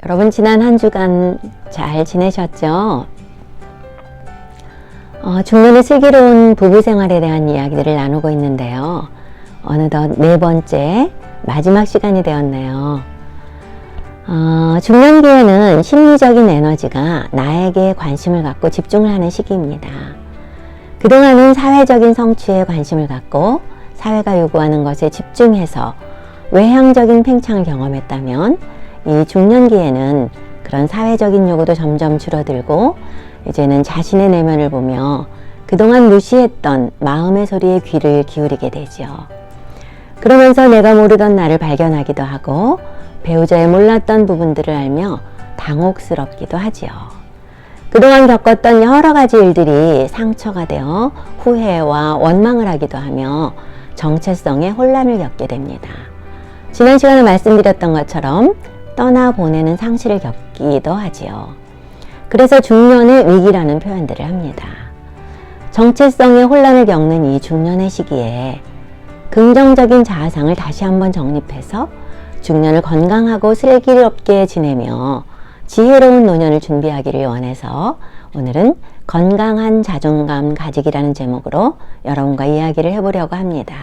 여러분 지난 한 주간 잘 지내셨죠? 중년의 슬기로운 부부 생활에 대한 이야기들을 나누고 있는데요. 어느덧 네 번째 마지막 시간이 되었네요. 중년기에는 심리적인 에너지가 나에게 관심을 갖고 집중을 하는 시기입니다. 그동안은 사회적인 성취에 관심을 갖고 사회가 요구하는 것에 집중해서 외향적인 팽창을 경험했다면 이 중년기에는 그런 사회적인 요구도 점점 줄어들고 이제는 자신의 내면을 보며 그동안 무시했던 마음의 소리에 귀를 기울이게 되죠. 그러면서 내가 모르던 나를 발견하기도 하고 배우자의 몰랐던 부분들을 알며 당혹스럽기도 하지요. 그동안 겪었던 여러 가지 일들이 상처가 되어 후회와 원망을 하기도 하며 정체성의 혼란을 겪게 됩니다. 지난 시간에 말씀드렸던 것처럼 떠나보내는 상실을 겪기도 하지요. 그래서 중년의 위기라는 표현들을 합니다. 정체성의 혼란을 겪는 이 중년의 시기에 긍정적인 자아상을 다시 한번 정립해서 중년을 건강하고 슬기롭게 지내며 지혜로운 노년을 준비하기를 원해서 오늘은 건강한 자존감 가지기라는 제목으로 여러분과 이야기를 해보려고 합니다.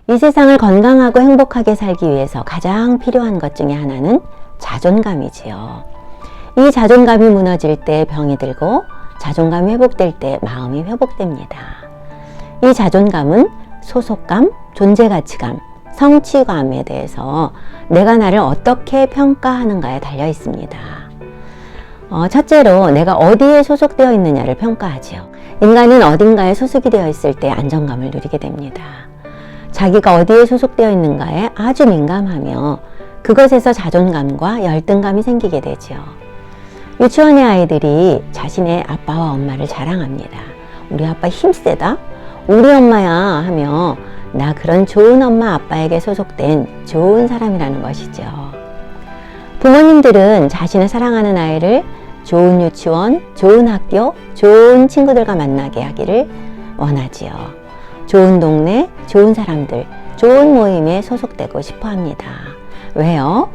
이 세상을 건강하고 행복하게 살기 위해서 가장 필요한 것 중에 하나는 자존감이지요. 이 자존감이 무너질 때 병이 들고 자존감이 회복될 때 마음이 회복됩니다. 이 자존감은 소속감, 존재가치감, 성취감에 대해서 내가 나를 어떻게 평가하는가에 달려 있습니다. 첫째로 내가 어디에 소속되어 있느냐를 평가하지요. 인간은 어딘가에 소속이 되어 있을 때 안정감을 누리게 됩니다. 자기가 어디에 소속되어 있는가에 아주 민감하며 그것에서 자존감과 열등감이 생기게 되죠. 유치원의 아이들이 자신의 아빠와 엄마를 자랑합니다. 우리 아빠 힘세다? 우리 엄마야 하며 나 그런 좋은 엄마 아빠에게 소속된 좋은 사람이라는 것이죠. 부모님들은 자신의 사랑하는 아이를 좋은 유치원, 좋은 학교, 좋은 친구들과 만나게 하기를 원하지요. 좋은 동네, 좋은 사람들, 좋은 모임에 소속되고 싶어 합니다. 왜요?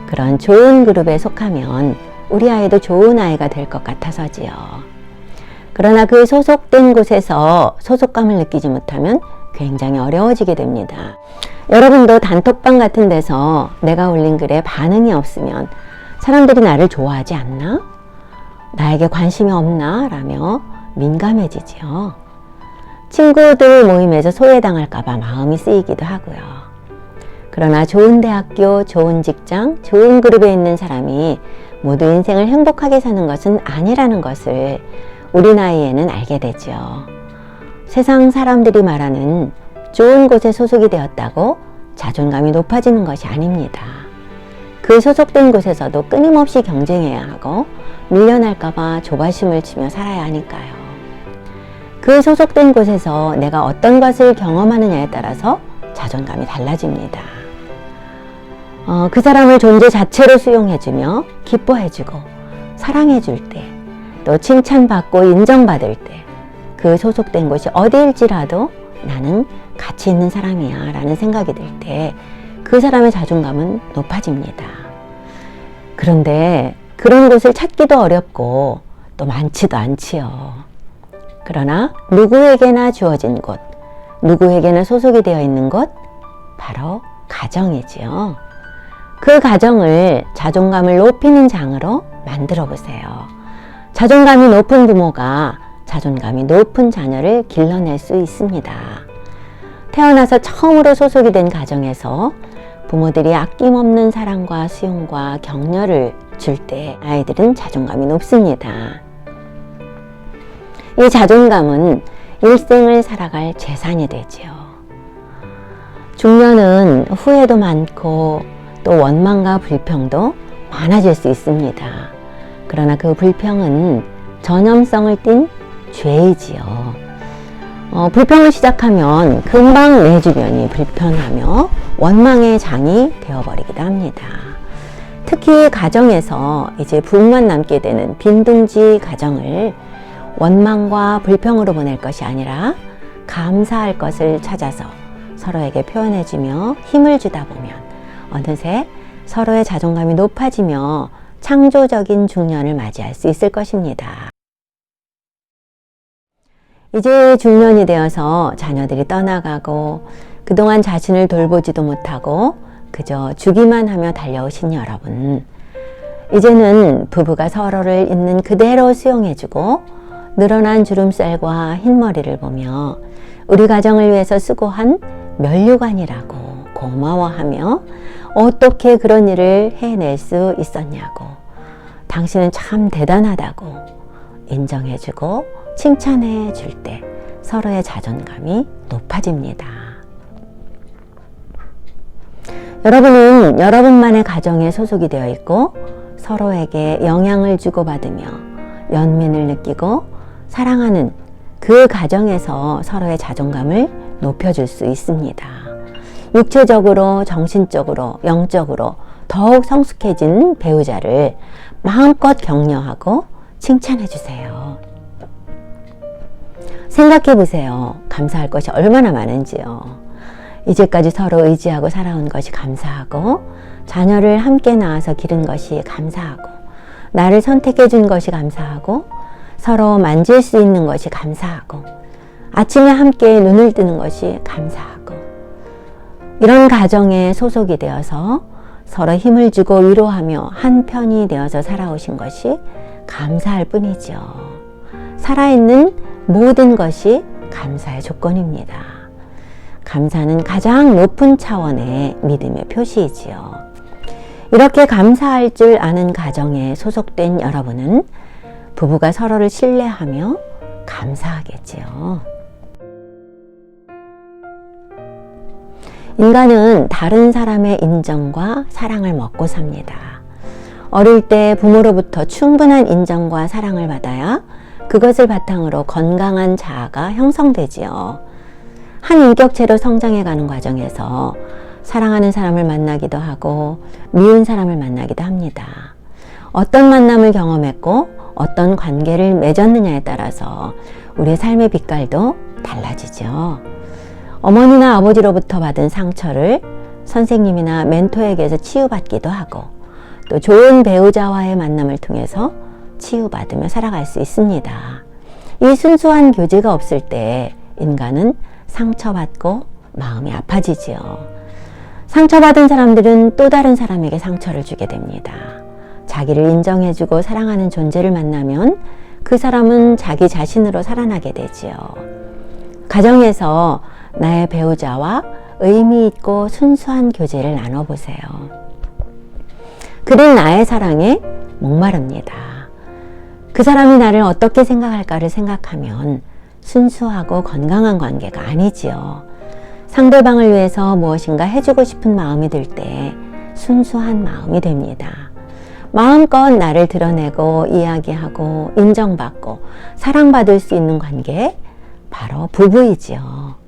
그런 좋은 그룹에 속하면 우리 아이도 좋은 아이가 될 것 같아서지요. 그러나 그 소속된 곳에서 소속감을 느끼지 못하면 굉장히 어려워지게 됩니다. 여러분도 단톡방 같은 데서 내가 올린 글에 반응이 없으면 사람들이 나를 좋아하지 않나? 나에게 관심이 없나? 라며 민감해지지요. 친구들 모임에서 소외당할까봐 마음이 쓰이기도 하고요. 그러나 좋은 대학교, 좋은 직장, 좋은 그룹에 있는 사람이 모두 인생을 행복하게 사는 것은 아니라는 것을 우리 나이에는 알게 되죠. 세상 사람들이 말하는 좋은 곳에 소속이 되었다고 자존감이 높아지는 것이 아닙니다. 그 소속된 곳에서도 끊임없이 경쟁해야 하고 밀려날까봐 조바심을 치며 살아야 하니까요. 그 소속된 곳에서 내가 어떤 것을 경험하느냐에 따라서 자존감이 달라집니다. 그 사람을 존재 자체로 수용해주며 기뻐해주고 사랑해줄 때, 또 칭찬받고 인정받을 때, 그 소속된 곳이 어디일지라도 나는 가치 있는 사람이야 라는 생각이 들 때 그 사람의 자존감은 높아집니다. 그런데 그런 곳을 찾기도 어렵고 또 많지도 않지요. 그러나 누구에게나 주어진 곳, 누구에게나 소속이 되어 있는 곳, 바로 가정이지요. 그 가정을 자존감을 높이는 장으로 만들어 보세요. 자존감이 높은 부모가 자존감이 높은 자녀를 길러낼 수 있습니다. 태어나서 처음으로 소속이 된 가정에서 부모들이 아낌없는 사랑과 수용과 격려를 줄 때 아이들은 자존감이 높습니다. 이 자존감은 일생을 살아갈 재산이 되지요. 중년은 후회도 많고 또 원망과 불평도 많아질 수 있습니다. 그러나 그 불평은 전염성을 띤 죄이지요. 불평을 시작하면 금방 내 주변이 불편하며 원망의 장이 되어버리기도 합니다. 특히 가정에서 이제 불만 남게 되는 빈둥지 가정을 원망과 불평으로 보낼 것이 아니라 감사할 것을 찾아서 서로에게 표현해주며 힘을 주다 보면 어느새 서로의 자존감이 높아지며 창조적인 중년을 맞이할 수 있을 것입니다. 이제 중년이 되어서 자녀들이 떠나가고 그동안 자신을 돌보지도 못하고 그저 주기만 하며 달려오신 여러분, 이제는 부부가 서로를 있는 그대로 수용해주고 늘어난 주름살과 흰머리를 보며 우리 가정을 위해서 수고한 면류관이라고 고마워하며 어떻게 그런 일을 해낼 수 있었냐고, 당신은 참 대단하다고 인정해주고 칭찬해 줄 때 서로의 자존감이 높아집니다. 여러분은 여러분만의 가정에 소속이 되어 있고 서로에게 영향을 주고받으며 연민을 느끼고 사랑하는 그 가정에서 서로의 자존감을 높여줄 수 있습니다. 육체적으로, 정신적으로, 영적으로 더욱 성숙해진 배우자를 마음껏 격려하고 칭찬해 주세요. 생각해 보세요. 감사할 것이 얼마나 많은지요. 이제까지 서로 의지하고 살아온 것이 감사하고, 자녀를 함께 낳아서 기른 것이 감사하고, 나를 선택해 준 것이 감사하고, 서로 만질 수 있는 것이 감사하고, 아침에 함께 눈을 뜨는 것이 감사하고, 이런 가정에 소속이 되어서 서로 힘을 주고 위로하며 한 편이 되어서 살아오신 것이 감사할 뿐이죠. 살아있는 모든 것이 감사의 조건입니다. 감사는 가장 높은 차원의 믿음의 표시이지요. 이렇게 감사할 줄 아는 가정에 소속된 여러분은 부부가 서로를 신뢰하며 감사하겠지요. 인간은 다른 사람의 인정과 사랑을 먹고 삽니다. 어릴 때 부모로부터 충분한 인정과 사랑을 받아야 그것을 바탕으로 건강한 자아가 형성되지요. 한 인격체로 성장해가는 과정에서 사랑하는 사람을 만나기도 하고 미운 사람을 만나기도 합니다. 어떤 만남을 경험했고 어떤 관계를 맺었느냐에 따라서 우리의 삶의 빛깔도 달라지죠. 어머니나 아버지로부터 받은 상처를 선생님이나 멘토에게서 치유받기도 하고, 또 좋은 배우자와의 만남을 통해서 치유받으며 살아갈 수 있습니다. 이 순수한 교제가 없을 때 인간은 상처받고 마음이 아파지지요. 상처받은 사람들은 또 다른 사람에게 상처를 주게 됩니다. 자기를 인정해주고 사랑하는 존재를 만나면 그 사람은 자기 자신으로 살아나게 되지요. 가정에서 나의 배우자와 의미 있고 순수한 교제를 나눠보세요. 그는 나의 사랑에 목마릅니다. 그 사람이 나를 어떻게 생각할까를 생각하면 순수하고 건강한 관계가 아니지요. 상대방을 위해서 무엇인가 해주고 싶은 마음이 들 때 순수한 마음이 됩니다. 마음껏 나를 드러내고 이야기하고 인정받고 사랑받을 수 있는 관계, 바로 부부이지요.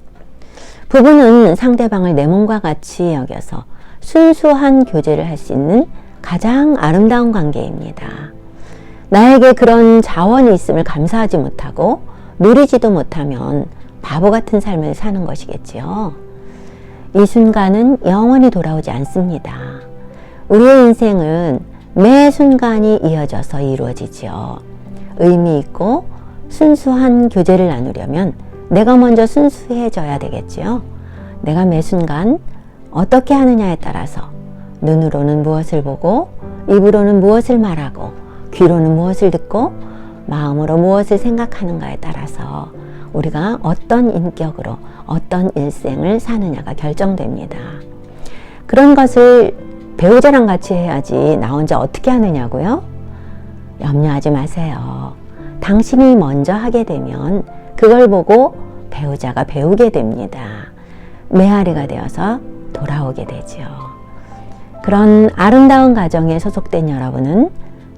부부는 상대방을 내 몸과 같이 여겨서 순수한 교제를 할 수 있는 가장 아름다운 관계입니다. 나에게 그런 자원이 있음을 감사하지 못하고 누리지도 못하면 바보 같은 삶을 사는 것이겠지요. 이 순간은 영원히 돌아오지 않습니다. 우리의 인생은 매 순간이 이어져서 이루어지지요. 의미 있고 순수한 교제를 나누려면 내가 먼저 순수해져야 되겠지요. 내가 매 순간 어떻게 하느냐에 따라서 눈으로는 무엇을 보고, 입으로는 무엇을 말하고, 귀로는 무엇을 듣고, 마음으로 무엇을 생각하는가에 따라서 우리가 어떤 인격으로 어떤 일생을 사느냐가 결정됩니다. 그런 것을 배우자랑 같이 해야지 나 혼자 어떻게 하느냐고요? 염려하지 마세요. 당신이 먼저 하게 되면 그걸 보고 배우자가 배우게 됩니다. 메아리가 되어서 돌아오게 되지요. 그런 아름다운 가정에 소속된 여러분은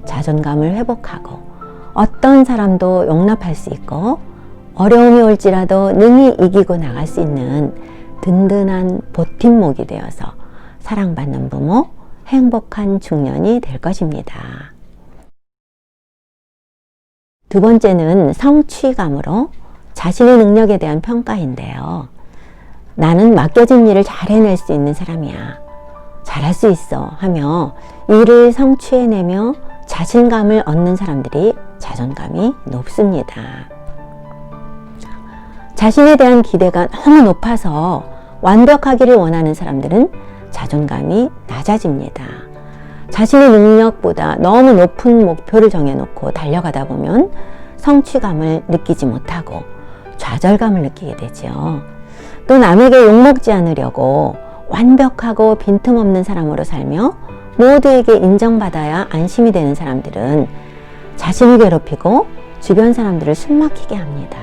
자존감을 회복하고 어떤 사람도 용납할 수 있고 어려움이 올지라도 능히 이기고 나갈 수 있는 든든한 버팀목이 되어서 사랑받는 부모, 행복한 중년이 될 것입니다. 두 번째는 성취감으로 자신의 능력에 대한 평가인데요. 나는 맡겨진 일을 잘 해낼 수 있는 사람이야. 잘할 수 있어 하며 일을 성취해내며 자신감을 얻는 사람들이 자존감이 높습니다. 자신에 대한 기대가 너무 높아서 완벽하기를 원하는 사람들은 자존감이 낮아집니다. 자신의 능력보다 너무 높은 목표를 정해놓고 달려가다 보면 성취감을 느끼지 못하고 좌절감을 느끼게 되죠. 또 남에게 욕먹지 않으려고 완벽하고 빈틈없는 사람으로 살며 모두에게 인정받아야 안심이 되는 사람들은 자신을 괴롭히고 주변 사람들을 숨막히게 합니다.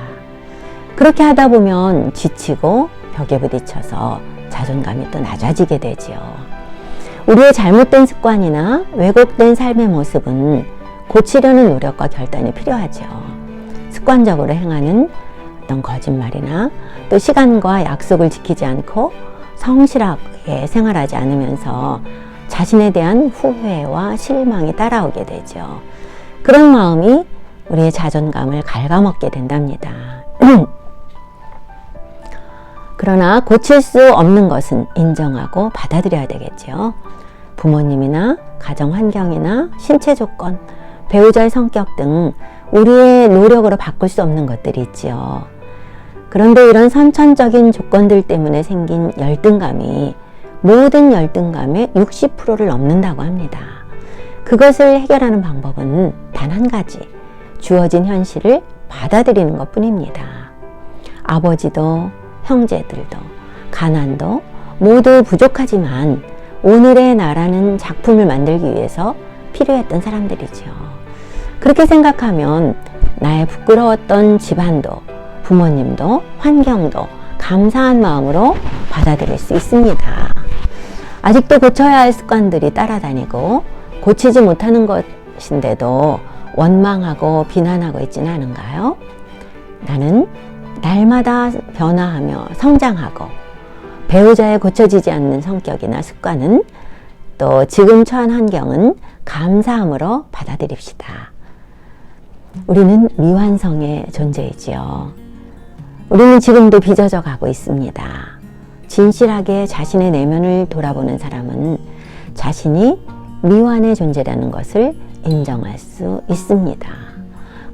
그렇게 하다 보면 지치고 벽에 부딪혀서 자존감이 또 낮아지게 되지요. 우리의 잘못된 습관이나 왜곡된 삶의 모습은 고치려는 노력과 결단이 필요하죠. 습관적으로 행하는 어떤 거짓말이나 또 시간과 약속을 지키지 않고 성실하게 생활하지 않으면서 자신에 대한 후회와 실망이 따라오게 되죠. 그런 마음이 우리의 자존감을 갉아먹게 된답니다. 그러나 고칠 수 없는 것은 인정하고 받아들여야 되겠죠. 부모님이나 가정 환경이나 신체 조건, 배우자의 성격 등 우리의 노력으로 바꿀 수 없는 것들이 있지요. 그런데 이런 선천적인 조건들 때문에 생긴 열등감이 모든 열등감의 60%를 넘는다고 합니다. 그것을 해결하는 방법은 단 한 가지, 주어진 현실을 받아들이는 것 뿐입니다. 아버지도 형제들도 가난도 모두 부족하지만 오늘의 나라는 작품을 만들기 위해서 필요했던 사람들이죠. 그렇게 생각하면 나의 부끄러웠던 집안도 부모님도 환경도 감사한 마음으로 받아들일 수 있습니다. 아직도 고쳐야 할 습관들이 따라다니고 고치지 못하는 것인데도 원망하고 비난하고 있지는 않은가요? 나는 날마다 변화하며 성장하고 배우자의 고쳐지지 않는 성격이나 습관은 또 지금 처한 환경은 감사함으로 받아들입시다. 우리는 미완성의 존재이지요. 우리는 지금도 빚어져 가고 있습니다. 진실하게 자신의 내면을 돌아보는 사람은 자신이 미완의 존재라는 것을 인정할 수 있습니다.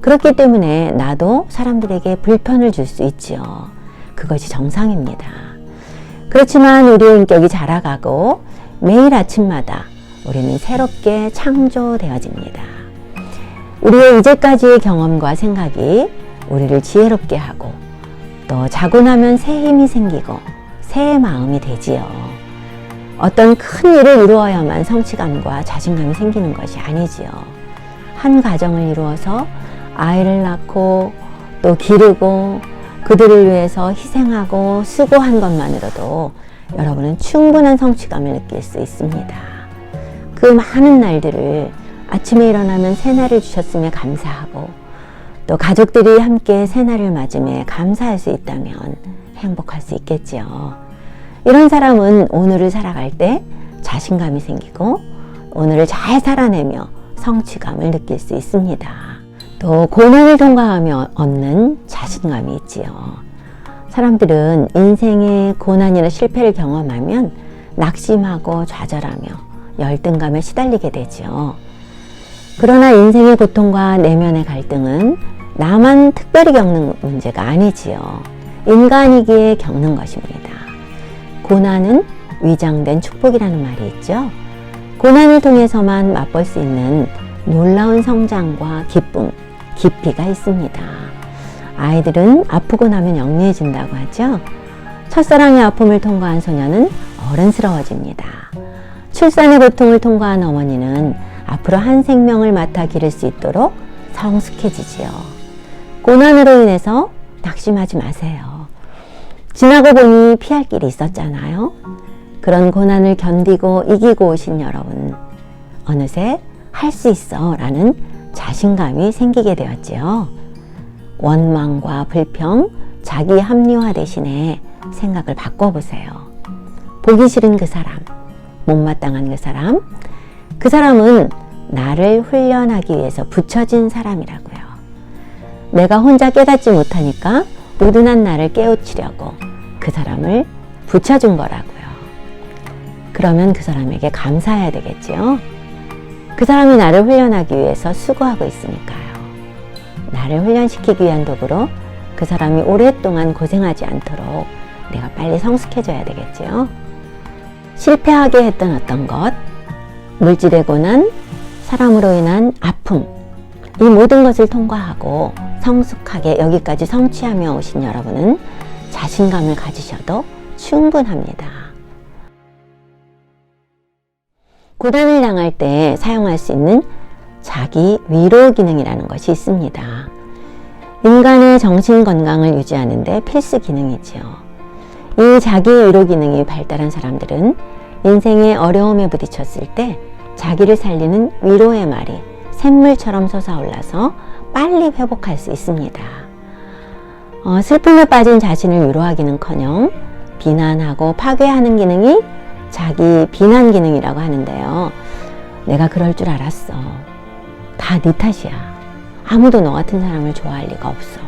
그렇기 때문에 나도 사람들에게 불편을 줄 수 있지요. 그것이 정상입니다. 그렇지만 우리의 인격이 자라가고 매일 아침마다 우리는 새롭게 창조되어집니다. 우리의 이제까지의 경험과 생각이 우리를 지혜롭게 하고 또 자고 나면 새 힘이 생기고 새 마음이 되지요. 어떤 큰 일을 이루어야만 성취감과 자신감이 생기는 것이 아니지요. 한 가정을 이루어서 아이를 낳고 또 기르고 그들을 위해서 희생하고 수고한 것만으로도 여러분은 충분한 성취감을 느낄 수 있습니다. 그 많은 날들을 아침에 일어나면 새날을 주셨음에 감사하고 또 가족들이 함께 새날을 맞음에 감사할 수 있다면 행복할 수 있겠지요. 이런 사람은 오늘을 살아갈 때 자신감이 생기고 오늘을 잘 살아내며 성취감을 느낄 수 있습니다. 또 고난을 통과하며 얻는 자신감이 있지요. 사람들은 인생의 고난이나 실패를 경험하면 낙심하고 좌절하며 열등감에 시달리게 되지요. 그러나 인생의 고통과 내면의 갈등은 나만 특별히 겪는 문제가 아니지요. 인간이기에 겪는 것입니다. 고난은 위장된 축복이라는 말이 있죠. 고난을 통해서만 맛볼 수 있는 놀라운 성장과 기쁨, 깊이가 있습니다. 아이들은 아프고 나면 영리해진다고 하죠. 첫사랑의 아픔을 통과한 소녀는 어른스러워집니다. 출산의 고통을 통과한 어머니는 앞으로 한 생명을 맡아 기를 수 있도록 성숙해지지요. 고난으로 인해서 낙심하지 마세요. 지나고 보니 피할 길이 있었잖아요. 그런 고난을 견디고 이기고 오신 여러분, 어느새 할 수 있어 라는 자신감이 생기게 되었지요. 원망과 불평, 자기 합리화 대신에 생각을 바꿔보세요. 보기 싫은 그 사람, 못마땅한 그 사람은 나를 훈련하기 위해서 붙여진 사람이라고요. 내가 혼자 깨닫지 못하니까 우둔한 나를 깨우치려고 그 사람을 붙여준 거라고요. 그러면 그 사람에게 감사해야 되겠지요. 그 사람이 나를 훈련하기 위해서 수고하고 있으니까요. 나를 훈련시키기 위한 도구로 그 사람이 오랫동안 고생하지 않도록 내가 빨리 성숙해져야 되겠지요. 실패하게 했던 어떤 것, 물질의 고난, 사람으로 인한 아픔, 이 모든 것을 통과하고 성숙하게 여기까지 성취하며 오신 여러분은 자신감을 가지셔도 충분합니다. 고난을 당할 때 사용할 수 있는 자기 위로 기능이라는 것이 있습니다. 인간의 정신 건강을 유지하는 데 필수 기능이지요. 이 자기 위로 기능이 발달한 사람들은 인생의 어려움에 부딪혔을 때 자기를 살리는 위로의 말이 샘물처럼 솟아올라서 빨리 회복할 수 있습니다. 슬픔에 빠진 자신을 위로하기는커녕 비난하고 파괴하는 기능이 자기 비난 기능이라고 하는데요. 내가 그럴 줄 알았어. 다 네 탓이야. 아무도 너 같은 사람을 좋아할 리가 없어.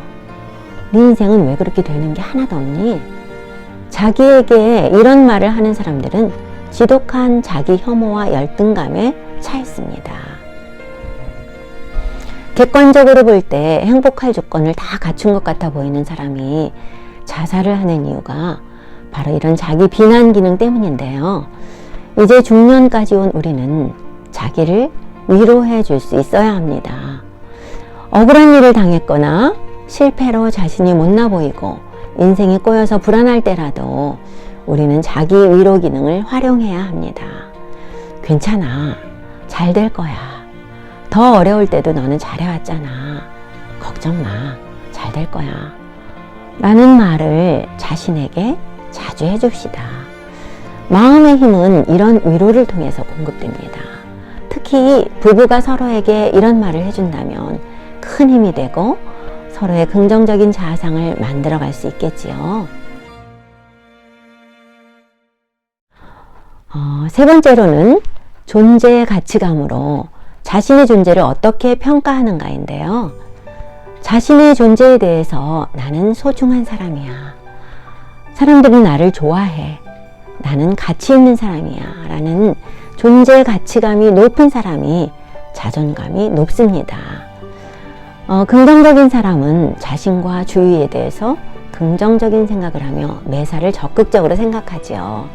네 인생은 왜 그렇게 되는 게 하나도 없니? 자기에게 이런 말을 하는 사람들은 지독한 자기 혐오와 열등감에 차 있습니다. 객관적으로 볼 때 행복할 조건을 다 갖춘 것 같아 보이는 사람이 자살을 하는 이유가 바로 이런 자기 비난 기능 때문인데요. 이제 중년까지 온 우리는 자기를 위로해 줄 수 있어야 합니다. 억울한 일을 당했거나 실패로 자신이 못나 보이고 인생이 꼬여서 불안할 때라도 우리는 자기 위로 기능을 활용해야 합니다. 괜찮아. 잘 될 거야. 더 어려울 때도 너는 잘해왔잖아. 걱정 마. 잘 될 거야. 라는 말을 자신에게 자주 해줍시다. 마음의 힘은 이런 위로를 통해서 공급됩니다. 특히 부부가 서로에게 이런 말을 해준다면 큰 힘이 되고 서로의 긍정적인 자아상을 만들어갈 수 있겠지요. 세 번째로는 존재 가치감으로 자신의 존재를 어떻게 평가하는가인데요. 자신의 존재에 대해서 나는 소중한 사람이야. 사람들은 나를 좋아해. 나는 가치 있는 사람이야. 라는 존재 가치감이 높은 사람이 자존감이 높습니다. 긍정적인 사람은 자신과 주위에 대해서 긍정적인 생각을 하며 매사를 적극적으로 생각하지요.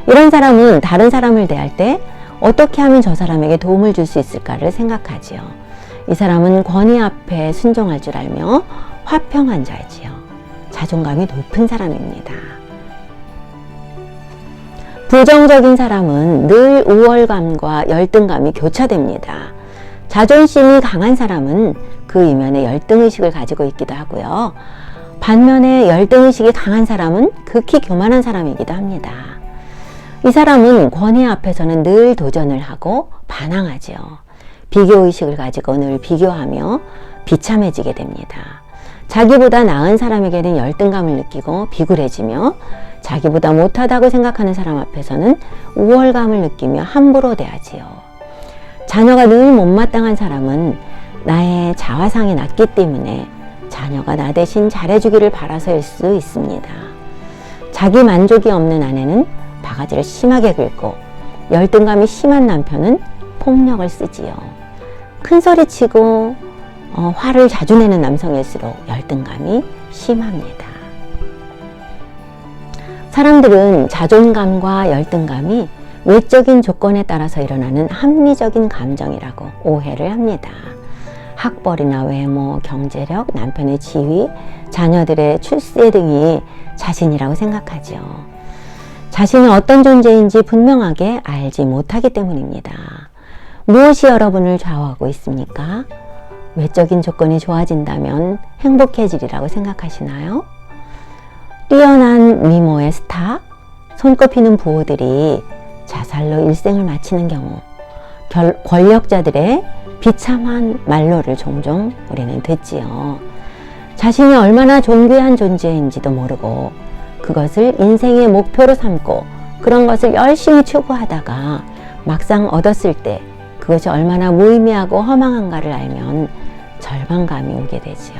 이런 사람은 다른 사람을 대할 때 어떻게 하면 저 사람에게 도움을 줄 수 있을까를 생각하지요. 이 사람은 권위 앞에 순종할 줄 알며 화평한 자이지요. 자존감이 높은 사람입니다. 부정적인 사람은 늘 우월감과 열등감이 교차됩니다. 자존심이 강한 사람은 그 이면에 열등의식을 가지고 있기도 하고요. 반면에 열등의식이 강한 사람은 극히 교만한 사람이기도 합니다. 이 사람은 권위 앞에서는 늘 도전을 하고 반항하지요. 비교의식을 가지고 늘 비교하며 비참해지게 됩니다. 자기보다 나은 사람에게는 열등감을 느끼고 비굴해지며 자기보다 못하다고 생각하는 사람 앞에서는 우월감을 느끼며 함부로 대하지요. 자녀가 늘 못마땅한 사람은 나의 자화상이 낮기 때문에 자녀가 나 대신 잘해주기를 바라서일 수 있습니다. 자기 만족이 없는 아내는 바가지를 심하게 긁고 열등감이 심한 남편은 폭력을 쓰지요. 큰소리치고 화를 자주 내는 남성일수록 열등감이 심합니다. 사람들은 자존감과 열등감이 외적인 조건에 따라서 일어나는 합리적인 감정이라고 오해를 합니다. 학벌이나 외모, 경제력, 남편의 지위, 자녀들의 출세 등이 자신이라고 생각하지요. 자신이 어떤 존재인지 분명하게 알지 못하기 때문입니다. 무엇이 여러분을 좌우하고 있습니까? 외적인 조건이 좋아진다면 행복해지리라고 생각하시나요? 뛰어난 미모의 스타, 손꼽히는 부호들이 자살로 일생을 마치는 경우 권력자들의 비참한 말로를 종종 우리는 듣지요. 자신이 얼마나 존귀한 존재인지도 모르고 그것을 인생의 목표로 삼고 그런 것을 열심히 추구하다가 막상 얻었을 때 그것이 얼마나 무의미하고 허망한가를 알면 절망감이 오게 되지요.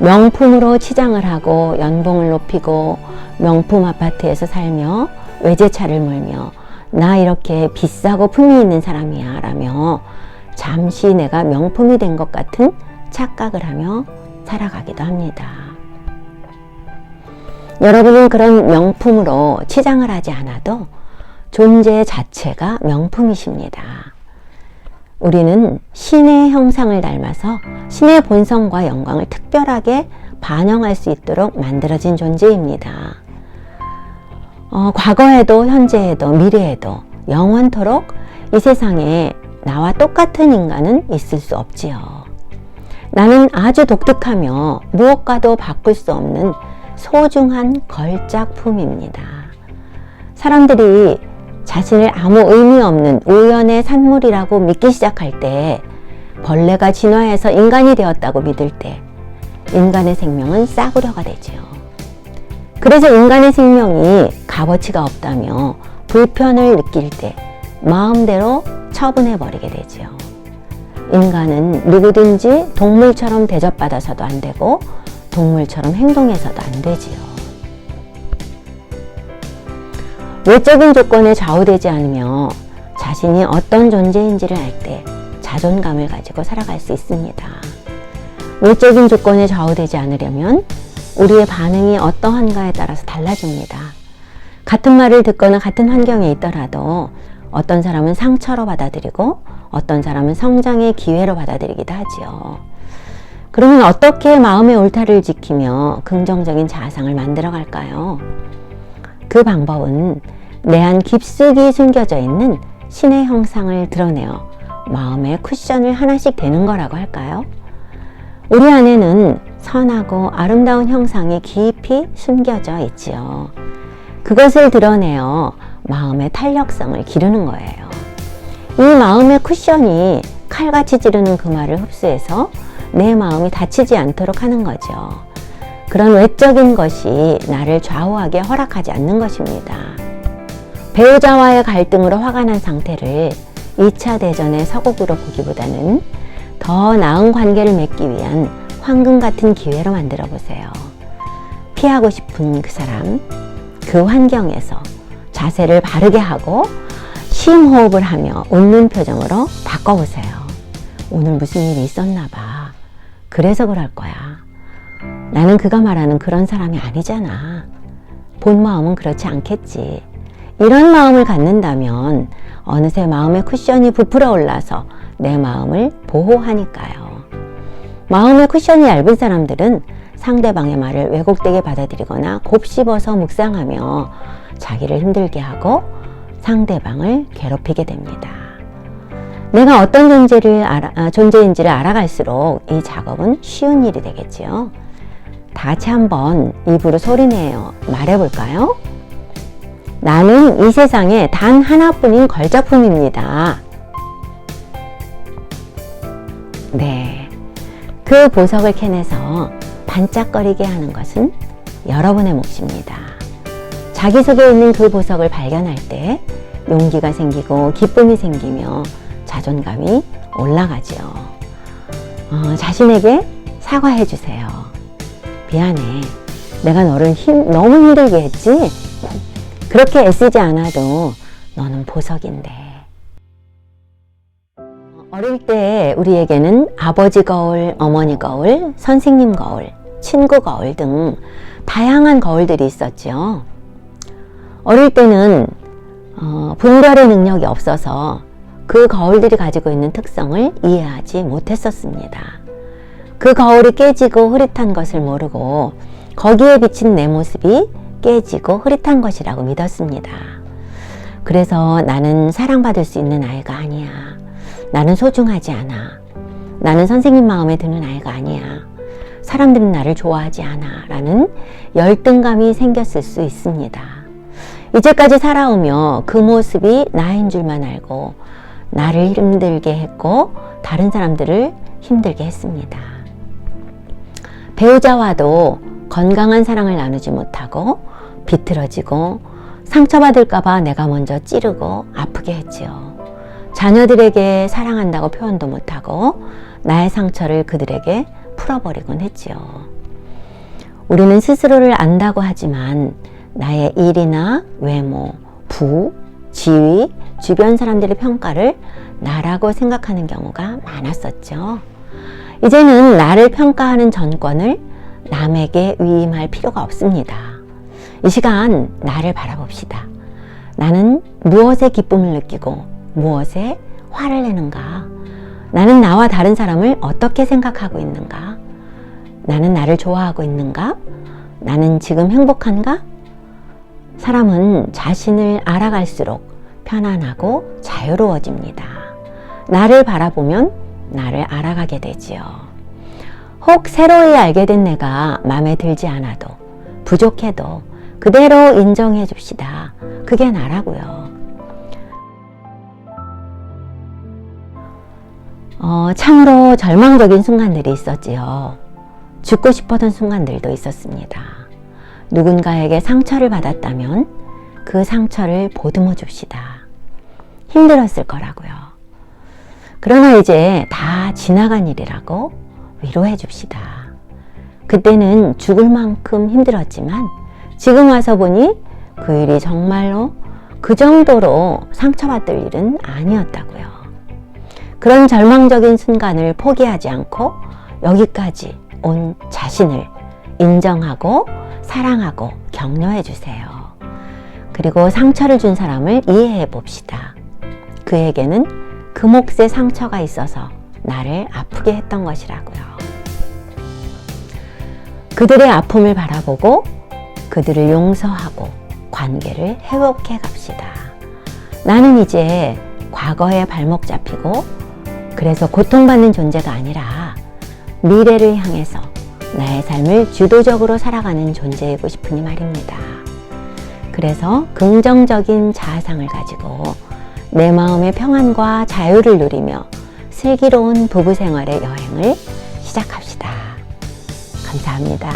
명품으로 치장을 하고 연봉을 높이고 명품 아파트에서 살며 외제차를 몰며 나 이렇게 비싸고 품위 있는 사람이야 라며 잠시 내가 명품이 된 것 같은 착각을 하며 살아가기도 합니다. 여러분은 그런 명품으로 치장을 하지 않아도 존재 자체가 명품이십니다. 우리는 신의 형상을 닮아서 신의 본성과 영광을 특별하게 반영할 수 있도록 만들어진 존재입니다. 과거에도 현재에도 미래에도 영원토록 이 세상에 나와 똑같은 인간은 있을 수 없지요. 나는 아주 독특하며 무엇과도 바꿀 수 없는 소중한 걸작품입니다. 사람들이 자신을 아무 의미 없는 우연의 산물이라고 믿기 시작할 때, 벌레가 진화해서 인간이 되었다고 믿을 때 인간의 생명은 싸구려가 되지요. 그래서 인간의 생명이 값어치가 없다며 불편을 느낄 때 마음대로 처분해버리게 되지요. 인간은 누구든지 동물처럼 대접받아서도 안 되고 동물처럼 행동해서도 안 되지요. 외적인 조건에 좌우되지 않으며 자신이 어떤 존재인지를 알 때 자존감을 가지고 살아갈 수 있습니다. 외적인 조건에 좌우되지 않으려면 우리의 반응이 어떠한가에 따라서 달라집니다. 같은 말을 듣거나 같은 환경에 있더라도 어떤 사람은 상처로 받아들이고 어떤 사람은 성장의 기회로 받아들이기도 하지요. 그러면 어떻게 마음의 울타리를 지키며 긍정적인 자아상을 만들어 갈까요? 그 방법은 내 안 깊숙이 숨겨져 있는 신의 형상을 드러내어 마음의 쿠션을 하나씩 대는 거라고 할까요? 우리 안에는 선하고 아름다운 형상이 깊이 숨겨져 있지요. 그것을 드러내어 마음의 탄력성을 기르는 거예요. 이 마음의 쿠션이 칼같이 찌르는 그 말을 흡수해서 내 마음이 다치지 않도록 하는 거죠. 그런 외적인 것이 나를 좌우하게 허락하지 않는 것입니다. 배우자와의 갈등으로 화가 난 상태를 2차 대전의 서곡으로 보기보다는 더 나은 관계를 맺기 위한 황금 같은 기회로 만들어 보세요. 피하고 싶은 그 사람, 그 환경에서 자세를 바르게 하고 심호흡을 하며 웃는 표정으로 바꿔보세요. 오늘 무슨 일이 있었나 봐. 그래서 그럴 거야. 나는 그가 말하는 그런 사람이 아니잖아. 본 마음은 그렇지 않겠지. 이런 마음을 갖는다면 어느새 마음의 쿠션이 부풀어 올라서 내 마음을 보호하니까요. 마음의 쿠션이 얇은 사람들은 상대방의 말을 왜곡되게 받아들이거나 곱씹어서 묵상하며 자기를 힘들게 하고 상대방을 괴롭히게 됩니다. 내가 어떤 존재인지를 알아갈수록 이 작업은 쉬운 일이 되겠지요. 다 같이 한번 입으로 소리내어 말해볼까요? 나는 이 세상에 단 하나뿐인 걸작품입니다. 네, 그 보석을 캐내서 반짝거리게 하는 것은 여러분의 몫입니다. 자기 속에 있는 그 보석을 발견할 때 용기가 생기고 기쁨이 생기며 자존감이 올라가지요. 자신에게 사과해 주세요. 미안해. 내가 너를 너무 힘들게 했지? 그렇게 애쓰지 않아도 너는 보석인데. 어릴 때 우리에게는 아버지 거울, 어머니 거울, 선생님 거울, 친구 거울 등 다양한 거울들이 있었죠. 어릴 때는 분별의 능력이 없어서 그 거울들이 가지고 있는 특성을 이해하지 못했었습니다. 그 거울이 깨지고 흐릿한 것을 모르고 거기에 비친 내 모습이 깨지고 흐릿한 것이라고 믿었습니다. 그래서 나는 사랑받을 수 있는 아이가 아니야. 나는 소중하지 않아. 나는 선생님 마음에 드는 아이가 아니야. 사람들은 나를 좋아하지 않아. 라는 열등감이 생겼을 수 있습니다. 이제까지 살아오며 그 모습이 나인 줄만 알고 나를 힘들게 했고 다른 사람들을 힘들게 했습니다. 배우자와도 건강한 사랑을 나누지 못하고 비틀어지고 상처받을까봐 내가 먼저 찌르고 아프게 했지요. 자녀들에게 사랑한다고 표현도 못하고 나의 상처를 그들에게 풀어버리곤 했지요. 우리는 스스로를 안다고 하지만 나의 일이나 외모 부, 지위, 주변 사람들의 평가를 나라고 생각하는 경우가 많았었죠. 이제는 나를 평가하는 전권을 남에게 위임할 필요가 없습니다. 이 시간 나를 바라봅시다. 나는 무엇에 기쁨을 느끼고 무엇에 화를 내는가? 나는 나와 다른 사람을 어떻게 생각하고 있는가? 나는 나를 좋아하고 있는가? 나는 지금 행복한가? 사람은 자신을 알아갈수록 편안하고 자유로워집니다. 나를 바라보면 나를 알아가게 되지요. 혹 새로이 알게 된 내가 마음에 들지 않아도 부족해도 그대로 인정해 줍시다. 그게 나라고요. 참으로 절망적인 순간들이 있었지요. 죽고 싶었던 순간들도 있었습니다. 누군가에게 상처를 받았다면 그 상처를 보듬어 줍시다. 힘들었을 거라고요. 그러나 이제 다 지나간 일이라고 위로해 줍시다. 그때는 죽을 만큼 힘들었지만 지금 와서 보니 그 일이 정말로 그 정도로 상처받을 일은 아니었다고요. 그런 절망적인 순간을 포기하지 않고 여기까지 온 자신을 인정하고 사랑하고 격려해 주세요. 그리고 상처를 준 사람을 이해해 봅시다. 그에게는 그 몫의 상처가 있어서 나를 아프게 했던 것이라고요. 그들의 아픔을 바라보고 그들을 용서하고 관계를 회복해 갑시다. 나는 이제 과거에 발목 잡히고 그래서 고통받는 존재가 아니라 미래를 향해서 나의 삶을 주도적으로 살아가는 존재이고 싶으니 말입니다. 그래서 긍정적인 자아상을 가지고 내 마음의 평안과 자유를 누리며 슬기로운 부부 생활의 여행을 시작합시다. 감사합니다.